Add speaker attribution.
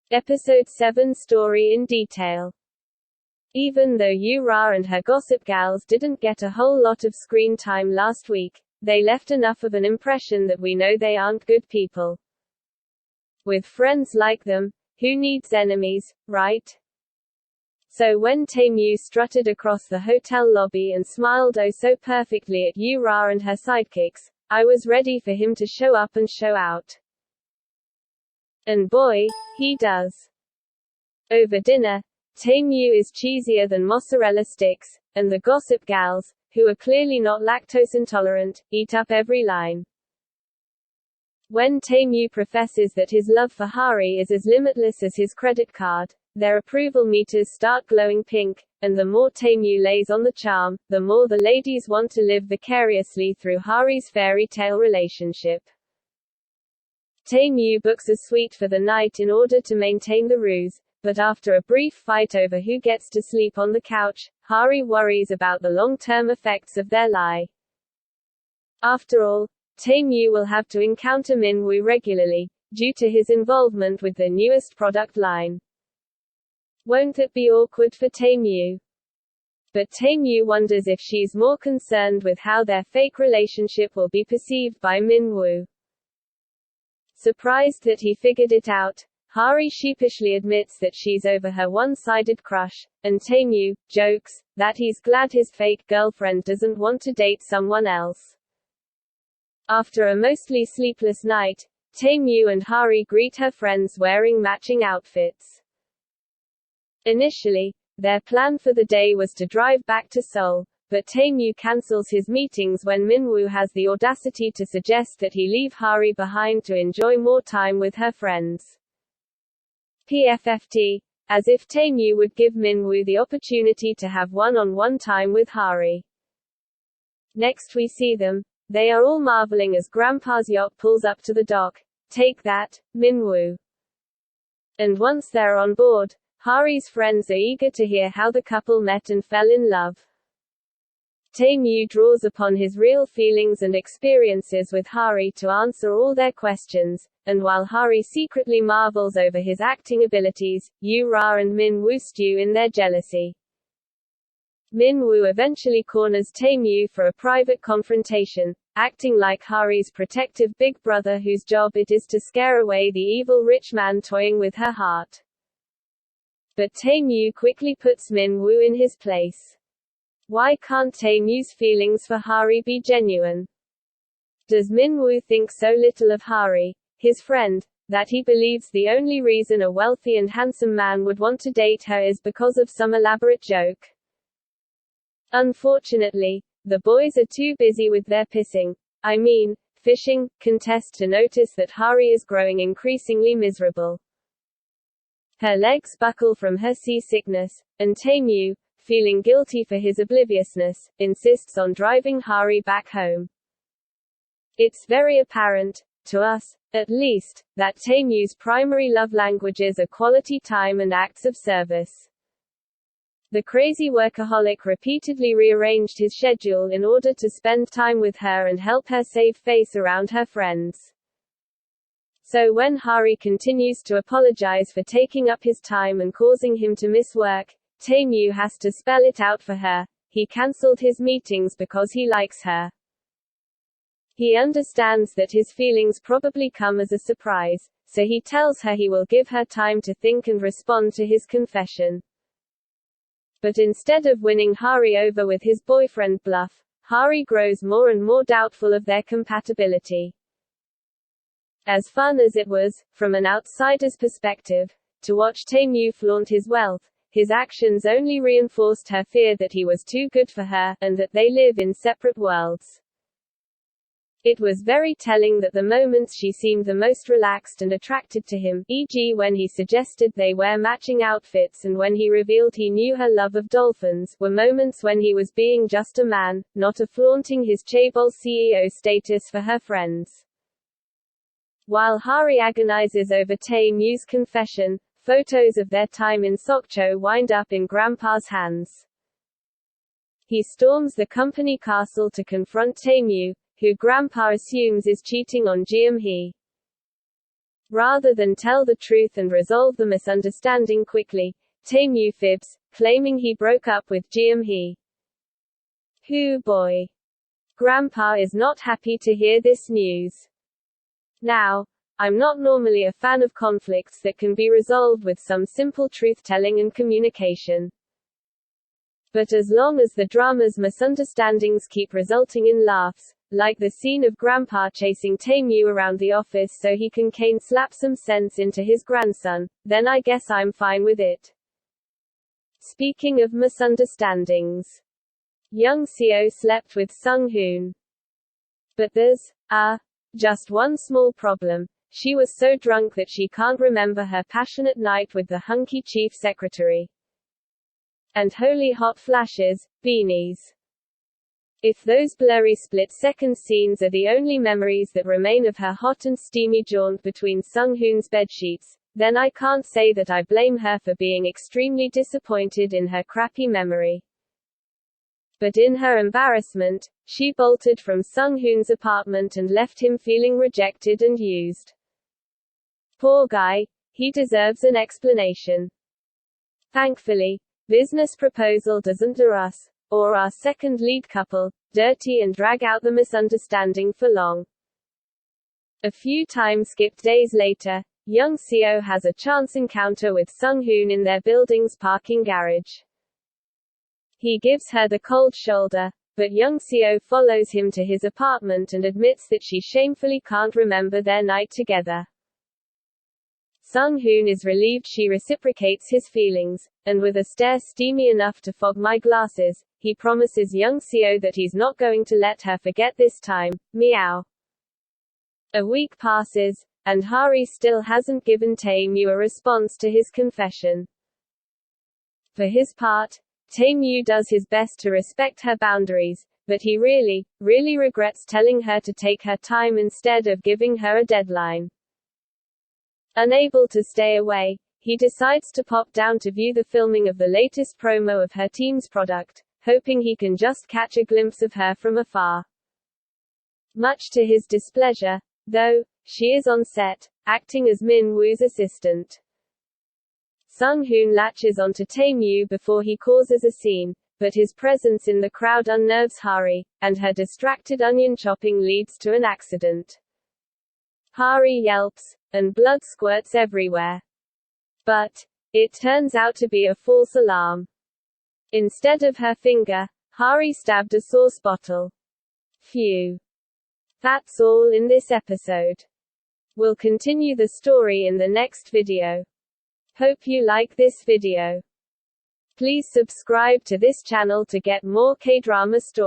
Speaker 1: Episode 7 Story in detail. Even though Yu-Ra and her gossip gals didn't get a whole lot of screen time last week, they left enough of an impression that we know they aren't good people. With friends like them, who needs enemies, right? So when Tae-Mew strutted across the hotel lobby and smiled oh so perfectly at Yu-Ra and her sidekicks, I was ready for him to show up and show out. And boy, he does. Over dinner, Tae-Mew is cheesier than mozzarella sticks, and the gossip gals, who are clearly not lactose intolerant, eat up every line. When Tae-Mew professes that his love for Hari is as limitless as his credit card, their approval meters start glowing pink, and the more Tae-Mew lays on the charm, the more the ladies want to live vicariously through Hari's fairy tale relationship. Tae-Mew books a suite for the night in order to maintain the ruse, but after a brief fight over who gets to sleep on the couch, Hari worries about the long-term effects of their lie. After all, Tae-Mew will have to encounter Min-woo regularly, due to his involvement with the newest product line. Won't it be awkward for Tae-Mew? But Tae-Mew wonders if she's more concerned with how their fake relationship will be perceived by Min-woo. Surprised that he figured it out, Hari sheepishly admits that she's over her one-sided crush, and Tae-Mew jokes that he's glad his fake girlfriend doesn't want to date someone else. After a mostly sleepless night, Tae-Mew and Hari greet her friends wearing matching outfits. Initially, their plan for the day was to drive back to Seoul, but Tae-Mew cancels his meetings when Min-woo has the audacity to suggest that he leave Hari behind to enjoy more time with her friends. PFFT, as if Tae-Mew would give Min-woo the opportunity to have one-on-one time with Hari. Next we see them. They are all marveling as Grandpa's yacht pulls up to the dock. Take that, Min-woo. And once they're on board, Hari's friends are eager to hear how the couple met and fell in love. Tae-Mew draws upon his real feelings and experiences with Hari to answer all their questions, and while Hari secretly marvels over his acting abilities, Yu-Ra and Min-woo stew in their jealousy. Min-woo eventually corners Tae-Mew for a private confrontation, acting like Hari's protective big brother whose job it is to scare away the evil rich man toying with her heart. But Tae-Mew quickly puts Min-woo in his place. Why can't Tae-Mew's feelings for Hari be genuine? Does Min-woo think so little of Hari, his friend, that he believes the only reason a wealthy and handsome man would want to date her is because of some elaborate joke? Unfortunately, the boys are too busy with their fishing contest to notice that Hari is growing increasingly miserable. Her legs buckle from her seasickness, and Tae-Mew, feeling guilty for his obliviousness, insists on driving Hari back home. It's very apparent, to us, at least, that Tae-Mew's primary love languages are quality time and acts of service. The crazy workaholic repeatedly rearranged his schedule in order to spend time with her and help her save face around her friends. So when Hari continues to apologize for taking up his time and causing him to miss work, Tae-Mew has to spell it out for her. He cancelled his meetings because he likes her. He understands that his feelings probably come as a surprise, so he tells her he will give her time to think and respond to his confession. But instead of winning Hari over with his boyfriend bluff, Hari grows more and more doubtful of their compatibility. As fun as it was, from an outsider's perspective, to watch Tae-Mew flaunt his wealth, his actions only reinforced her fear that he was too good for her, and that they live in separate worlds. It was very telling that the moments she seemed the most relaxed and attracted to him, e.g. when he suggested they wear matching outfits and when he revealed he knew her love of dolphins, were moments when he was being just a man, not a flaunting his chaebol CEO status for her friends. While Hari agonizes over Tae-Mew's confession, photos of their time in Sokcho wind up in Grandpa's hands. He storms the company castle to confront Tae-Mew, who Grandpa assumes is cheating on Jeom-hee. Rather than tell the truth and resolve the misunderstanding quickly, Tae-Moo fibs, claiming he broke up with Ji-hee. Hoo boy. Grandpa is not happy to hear this news. Now, I'm not normally a fan of conflicts that can be resolved with some simple truth-telling and communication. But as long as the drama's misunderstandings keep resulting in laughs, like the scene of Grandpa chasing Tae-Moo around the office so he can cane slap some sense into his grandson, then I guess I'm fine with it. Speaking of misunderstandings, Young Seo slept with Sung-hoon. But there's just one small problem. She was so drunk that she can't remember her passionate night with the hunky chief secretary. And holy hot flashes, beanies. If those blurry split-second scenes are the only memories that remain of her hot and steamy jaunt between Sung-hoon's bedsheets, then I can't say that I blame her for being extremely disappointed in her crappy memory. But in her embarrassment, she bolted from Sung-hoon's apartment and left him feeling rejected and used. Poor guy, he deserves an explanation. Thankfully, business proposal doesn't do us, or our second lead couple, dirty and drag out the misunderstanding for long. A few time-skipped days later, Young Seo has a chance encounter with Sung-hoon in their building's parking garage. He gives her the cold shoulder, but Young Seo follows him to his apartment and admits that she shamefully can't remember their night together. Sung-hoon is relieved she reciprocates his feelings, and with a stare steamy enough to fog my glasses, he promises Young Seo that he's not going to let her forget this time. Meow. A week passes, and Hari still hasn't given Tae-Moo a response to his confession. For his part, Tae-Moo does his best to respect her boundaries, but he really regrets telling her to take her time instead of giving her a deadline. Unable to stay away, he decides to pop down to view the filming of the latest promo of her team's product, hoping he can just catch a glimpse of her from afar. Much to his displeasure, though, she is on set, acting as Min Woo's assistant. Sung-hoon latches onto Tae-Moo before he causes a scene, but his presence in the crowd unnerves Hari, and her distracted onion chopping leads to an accident. Hari yelps, and blood squirts everywhere. But it turns out to be a false alarm. Instead of her finger, Hari stabbed a sauce bottle. Phew. That's all in this episode. We'll continue the story in the next video. Hope you like this video. Please subscribe to this channel to get more K-drama stories.